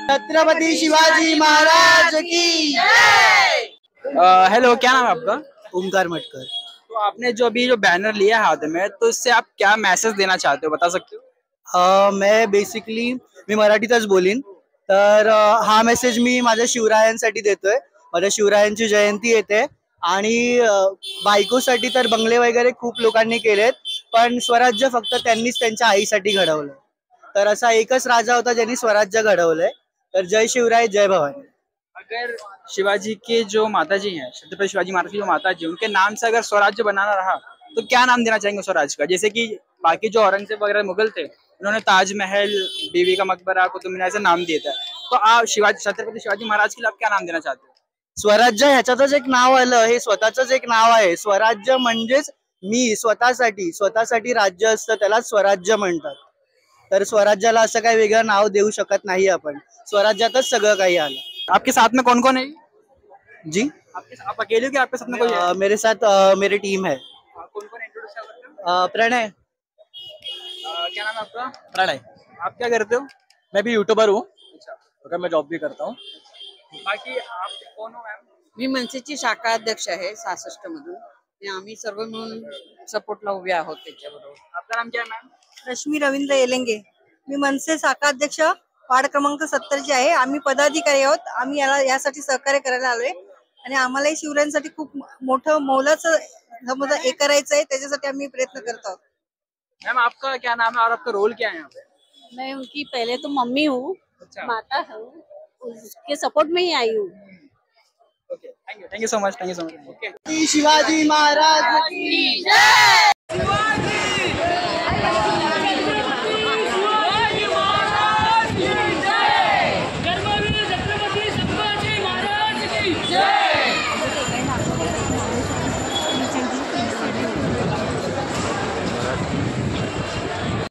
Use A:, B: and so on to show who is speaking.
A: छत्रपति शिवाजी महाराज की जय।
B: हेलो, क्या नाम है आपका?
A: ओमकार मटकर।
B: तो आपने जो अभी जो बैनर लिया हाथ में, तो इससे आप क्या मैसेज देना चाहते हो, बता सकते हो?
A: मैं बेसिकली मी मराठीतच बोलीन तर हा मेसेज मी माझ्या शिवरायांसाठी देतोय. माझ्या शिवरायांची जयंती येते आणि बायकोसाठी तर बंगले वगैरे खूप लोकांनी केलेत, पण स्वराज्य फक्त त्यांनीच त्यांच्या आईसाठी घडवलं. तर असा एकच राजा होता ज्यांनी स्वराज्य घडवलंय. तर जय शिवराय, जय भवानी.
B: अगर शिवाजी के जो माता जी हैं, छत्रपति शिवाजी महाराज की जो माता जी, उनके नाम से अगर स्वराज्य बनाना रहा तो क्या नाम देना चाहेंगे स्वराज्य का? जैसे कि बाकी जो औरंगजेब वगैरह मुगल थे, उन्होंने ताजमहल, बीवी का मकबरा, कुतुब मीनार ऐसे नाम दिए थे, तो आप शिवाजी छत्रपति शिवाजी महाराज के लिए आप क्या नाम देना चाहते हो?
A: स्वराज्य ह्याच्यातच एक नाव आलं, हे स्वतःच एक नाव आहे. स्वराज्य म्हणजेच मी स्वतःसाठी राज्य असतं त्याला स्वराज्य म्हणतात. तर स्वराज्याला असं काही वेगळं नाव देऊ शकत नाही आपण. स्वराज्यातच सगळं काही आलं.
B: आपके साथ में कौन कौन है?
A: जी,
B: आप अकेले हो कि आपके साथ में कोई है?
A: मेरे साथ मेरी टीम है.
B: कौन कौन इंट्रोड्यूस?
A: प्रणय.
B: क्या नाम है आपका?
A: प्रणय.
B: आप क्या करते हो?
A: मैं भी यूट्यूबर हूँ.
B: अच्छा,
A: अगर मैं जॉब भी करता हूँ.
B: बाकी आप कौन हो मैम?
C: मी मनसेची शाखा अध्यक्ष आहे 66 मधून. आम्ही सर्व मिळून सपोर्टला उभे आहोत त्याच्याबरोबर.
B: आपका नाम क्या है मैम?
D: रश्मी रवींद्र येलेंगे. मी मनसे शाखा अध्यक्ष वार्ड क्रमांक 70 ची आहे. आम्ही पदाधिकारी आहोत. आम्ही यासाठी सहकार्य करायला आलोय आणि आम्हालाही शिवरायांसाठी खूप मोठं मौलाचं समजा हे करायचं आहे, त्याच्यासाठी आम्ही प्रयत्न करत आहोत.
B: मैम आपका क्या नाम है और आपका रोल क्या है यहाँ पे?
E: मैं उनकी पहले तो मम्मी हूँ,
B: अच्छा,
E: माता हूँ, उसके सपोर्ट में ही आई हूँ.
B: Okay, thank you so much, okay.
A: Shivaji Maharaj की
D: जय.